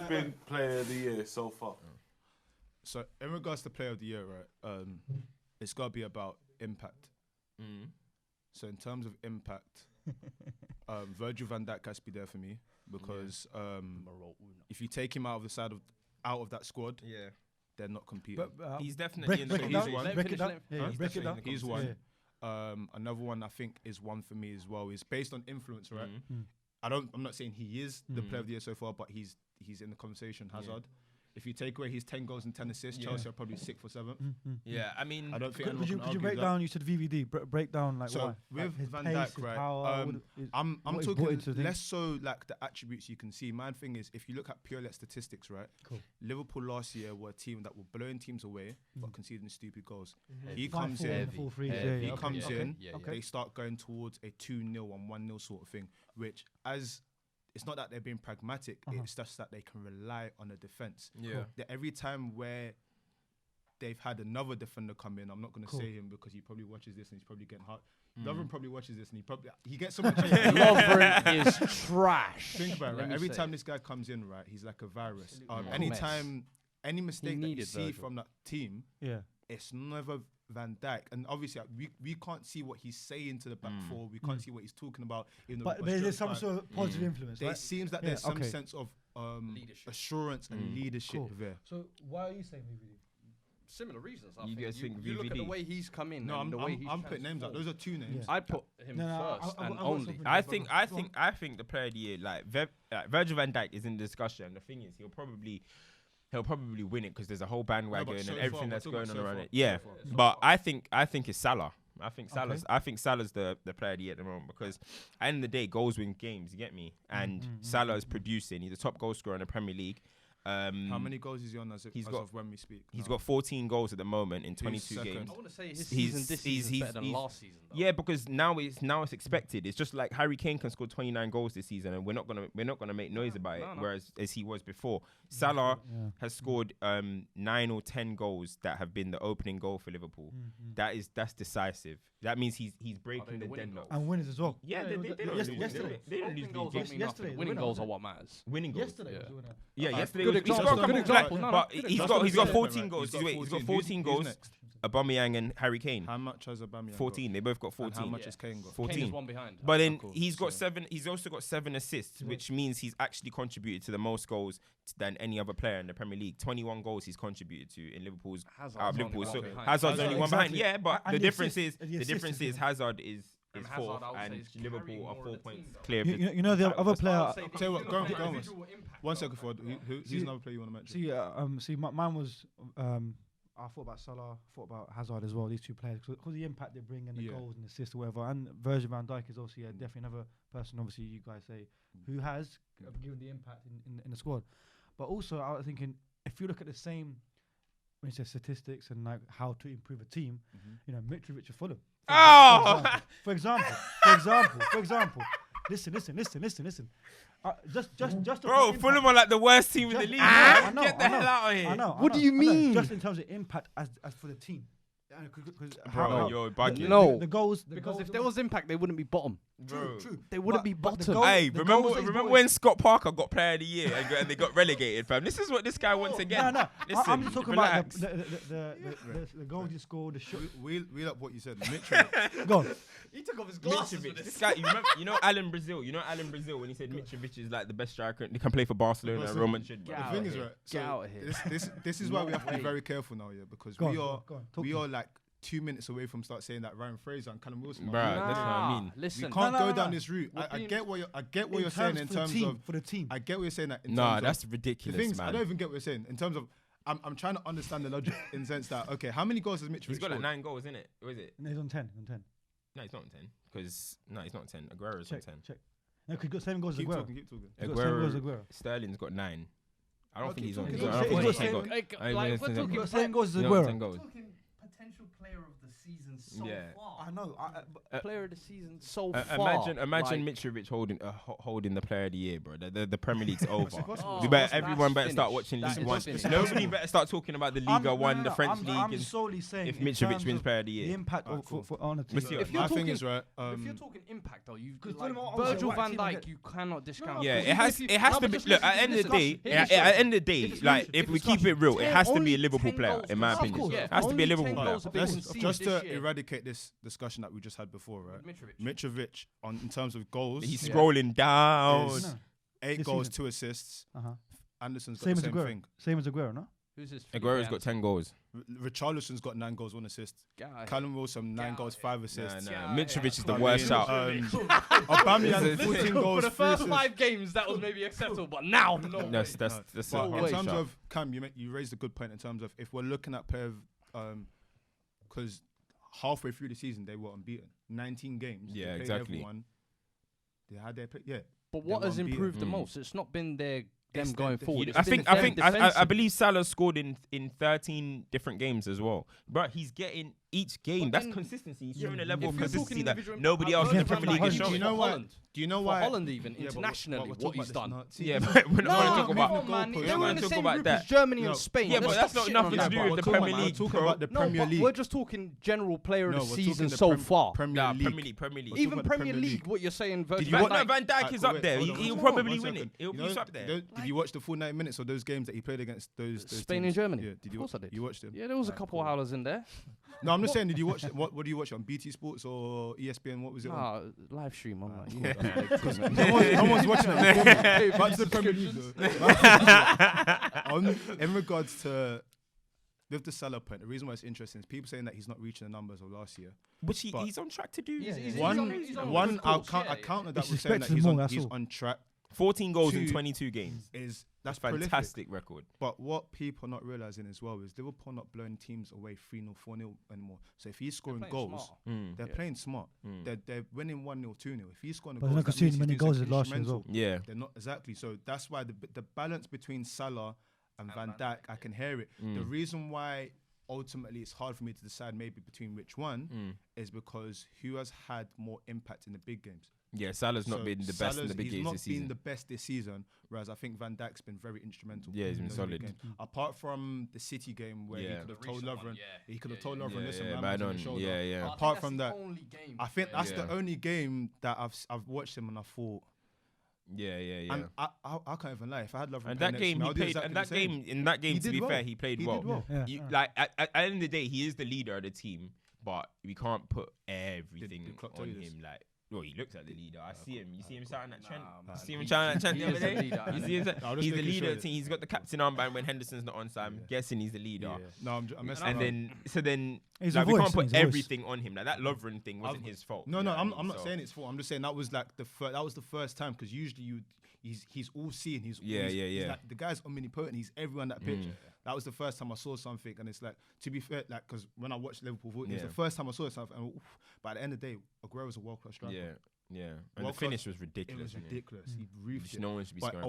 been player of the year so far? So in regards to player of the year, right? It's got to be about impact. So in terms of impact, Virgil van Dijk has to be there for me because if you take him out of that squad, they're not competing. But, he's definitely in the break it down. He's one. Another one I think is one for me as well. Is based on influence, right? I'm not saying he is the player of the year so far, but he's in the conversation. Hazard. If you take away his 10 goals and 10 assists, Chelsea are probably 6th or 7th. Yeah, I mean, I don't think. Could you break down? You said VVD. Break down like so why. with his Van pace, Dijk, his right? power, I'm what he's talking brought into less so like the attributes you can see. My thing is, if you look at purely at statistics, right? Cool. Liverpool last year were a team that were blowing teams away but conceding stupid goals. He 5-4 comes in in. the full threes, He comes in. Okay. They start going towards a 2-0 and 1-0 sort of thing, which it's not that they're being pragmatic. It's just that they can rely on the defense. That every time where they've had another defender come in, I'm not going to say him because he probably watches this and he's probably getting hurt. Lovren probably watches this and he gets so much. Lovren is trash. Think about it, right? Every time this guy comes in, right, he's like a virus. Anytime, any mistake that you see from that team, it's never Van Dijk, and obviously we can't see what he's saying to the back four. We can't see what he's talking about. But there's some sort of positive influence. There right? seems that there's some sense of assurance and leadership there. So why are you saying VVD? Similar reasons. I You guys think you look at the VVD? way he's come in. No, and the way he's I'm putting names out. Those are 2 names. I'd put him first and only. I think the player of the year, like Virgil van Dijk, is in discussion. The thing is, he'll probably win it because there's a whole bandwagon and everything that's going on around it. Yeah, but I think it's Salah. I think Salah's the player of the year at the moment because at the end of the day, goals win games. You get me? And Salah is producing. He's the top goal scorer in the Premier League. How many goals is he on as of when we speak? He's got 14 goals at the moment in 22 games. I want to say his season this season is better than last season. Though. Yeah, because now it's expected. It's just like Harry Kane can score 29 goals this season, and we're not gonna make noise about it. Whereas as he was before, Salah has scored 9 or 10 goals that have been the opening goal for Liverpool. That's decisive. That means he's breaking the deadlock. And winners as well. Yeah, they don't lose. Yesterday. They don't lose Yesterday. Winning goals are what matters. Winning goals. Yesterday was the winner. Yeah, yesterday. Good example. But he's got 14 goals. He's got 14 goals. Aubameyang and Harry Kane. How much has Aubameyang 14. They both got 14. And how much has Kane got? 14. Kane is one behind. But then he's got 7. He's also got 7 assists, which means he's actually contributed to the most goals than any other player in the Premier League. 21 goals he's contributed to in Liverpool's. Liverpool. So Hazard's only one behind. Yeah, but And the the difference assist is Hazard is And 4th Hazard, I would and say, is Liverpool carrying are more 4 of the points team, clear. You know the other player. Tell you what, go on. 1 second, Fuad. Who's another player you want to mention? See, mine was. I thought about Salah, I thought about Hazard as well. These 2 players, because the impact they bring and the goals and assists or whatever. And Virgil van Dijk is also definitely another person. Obviously, you guys say who has given the impact in the squad. But also, I was thinking if you look at the same, when you say statistics and like how to improve a team, Mitrovic of Fulham. For example. Listen. Just. Bro, Fulham are like the worst team in the league. Get the hell out of here. I know. What do you mean? Just in terms of impact as for the team. Bro, you're bugging. No. The goals. Because if there was impact, they wouldn't be bottom. Bro. True. They wouldn't be bottom. Hey, remember when Scott Parker got player of the year and they got relegated, fam? This is what this guy wants again. No. Listen, I'm just talking relax. about the goals you scored, the shot. Wheel up what you said. Mitrovic. Go on. He took off his glasses. Mitrovic. This guy, you know Alan Brazil when he said Mitrovic is like the best striker. He can play for Barcelona and Real Madrid. The thing is, right? Get out of here. This is why we have to be very careful now, because we are like 2 minutes away from start saying that Ryan Fraser and Callum Wilson. Bro, that's what I mean. Listen, We can't go down this route. I get what you're saying in terms of for the team. I get what you're saying that. Nah, that's the ridiculous, things man. I don't even get what you're saying in terms of. I'm trying to understand the logic in the sense that how many goals has Mitrovic? He's got like scored? 9 goals, isn't it? Or is it? No, he's on 10. No, he's not on 10. Because he's not on 10. Aguero's on 10. Check. No, because he's got 7 goals as Keep Aguero. talking. He's got 7 goals as Aguero. Sterling's got 9. I don't think he's on. He's I got don't think he's 10 got. He's got 7 goals as Aguero. Ten goals. potential player of the season so far. I know. Player of the season so far. Imagine like, Mitrovic holding the player of the year, bro. The Premier League's over. Oh, Everyone better that's start finished. watching That League is One. finished. Nobody better start talking about the Liga One, the French League. I'm and solely saying if in Mitrovic terms wins of player of the year. the impact Alright, cool. on a team. Let's see. If you're My thing talking- is right. if you're talking impact though, you 'Cause like, Fulham are obviously Virgil a van whack team, Dijk, you cannot discount. Yeah, Even it has. if you- It has no, to but be. just Look, listen at the to end of the discussion. day, Hear me at the straight. end of the day, If it's like Mitrovic, if we discussion. keep it real, it has to be a Only Liverpool 10 player, goals in my conceded. opinion. Yeah, It has to be a only Liverpool 10 player. goals have been conceded Just this to year. eradicate this discussion that we just had before, right? Mitrovic. Mitrovic, in terms of goals, He's Yeah. scrolling down. is 8 This goals, season. 2 assists. Anderson's got Same the as same Aguero. thing. Same as Aguero, no? Who's this? Aguero's got 10 goals. Richarlison's got 9 goals, 1 assist. Guy. Callum Wilson, 9 goals, 5 assists. Nah, Mitrovic is the I worst mean, shout. Aubameyang, 14 goals, For the 3 first assists. 5 games, that was maybe acceptable, but now, no. That's But a in horrible terms shout. of Cam, you raised a good point in terms of if we're looking at player, because halfway through the season they were unbeaten, 19 games. Yeah, they played exactly. Everyone. They had their yeah. But They what were has unbeaten. improved the most? It's not been them It's going the- forward. It's I been think them I defensively. believe Salah scored in 13 different games as well. But he's getting each game. But That's then- consistency. He's showing a level of If you're consistency talking that individual nobody impact, else in the Virgil Premier van League Dijk is is showing. Do you know For why? Holland. Do you know For why? Holland even, Yeah, but internationally, we're what talking he's about done. this now. Yeah, See, but we're No, not going to talk come about. on, man. goalposts. They We're were not in the talk same about group that. as Germany No. and Spain. Yeah, but Let's that's stop not shitting nothing on to that, do bro. with the Come on, Premier man. League. We're talking bro. about the No, Premier but League. we're just talking general player No, of the we're season talking the so Prem- far. Premier Nah, League. Premier League. We're Even talking about the Premier League, what you're saying, Virgil you van watch- Dijk. Van Dijk is up there. He'll Hold on, probably 1 win it. second. He'll You know, be up there. Did you watch the full 90 minutes of those games that he played against those Spain teams? and Germany? Yeah, did Of you? course I did. You watched them? Yeah, there was a Alright, couple cool. howlers in there. No, I'm just saying. Did you watch? What do you watch on BT Sports or ESPN? What was it on? Nah, live stream. I'm like, No one's watching it. Back to the Premier League. Though. In regards to with the Salah point, the reason why it's interesting is people saying that he's not reaching the numbers of last year. Which But- he's on track to do. He's One, on a one. good I'll course, count. yeah, I counted that It's with saying that expected more, that's he's all. on track. 14 goals in Two- 22 games. That's Fantastic prolific. record. But what people are not realizing as well is Liverpool not blowing teams away 3-0, 4-0 anymore. So if he's scoring goals, they're playing smart. They're winning 1-0, 2-0. If he's scoring But goals, they're not that means conceding he's many doing goals something as last year as well. instrumental. Yeah. They're not exactly. So that's why the balance between Salah and Van Dijk, I can hear it. The reason why ultimately it's hard for me to decide maybe between which one is because who has had more impact in the big games. Yeah, Salah's not So been the best in the big he's games not this been season. the best this season, whereas I think Van Dijk's been very instrumental. Yeah, he's in been those big solid. games. Apart from the City game where he Yeah. could have The told recent one, Lovren, yeah. he could have Yeah, told yeah, Lovren, yeah, listen, yeah, man, man on the on, shoulder. yeah, yeah. Apart from that, only game. I think that's Yeah. the only game that I've watched him and I thought, Yeah, yeah, yeah. and I can't even lie. If I had Lovren And playing that next to game, me, he I'll do played. exactly And the that same. game, in that game, He to did be well. fair, he played He well. did well. Yeah. Like at the end of the day, he is the leader of the team, but we can't put everything Did Klopp tell on you this? him. Like, well, he looks like the leader. I see him. You see him shouting at Trent. Nah, You man, see him he- shouting at Trent the he other is the day. leader. You see him. I'm just He's the making leader sure of the team. He's got the captain armband when Henderson's not on, so I'm guessing he's the leader. Yeah. No, I'm messing And around. then He's like, a we voice, can't put he's a voice. everything on him. Like that Lovren thing wasn't his fault. No, you no, know what I I'm mean? not So- saying it's fault. I'm just saying that was like that was the first time because usually he's all seeing. He's Yeah, he's, yeah, he's yeah. like, the guy's omnipotent. He's everyone that pitch. That was the first time I saw something, and it's like to be fair, like because when I watched Liverpool, it was Yeah. the first time I saw something. And, but at the end of the day, Aguero was a world class striker. Yeah, yeah. And the World-class- finish was It ridiculous. was wasn't ridiculous. He roofed it. No one should be But scoring.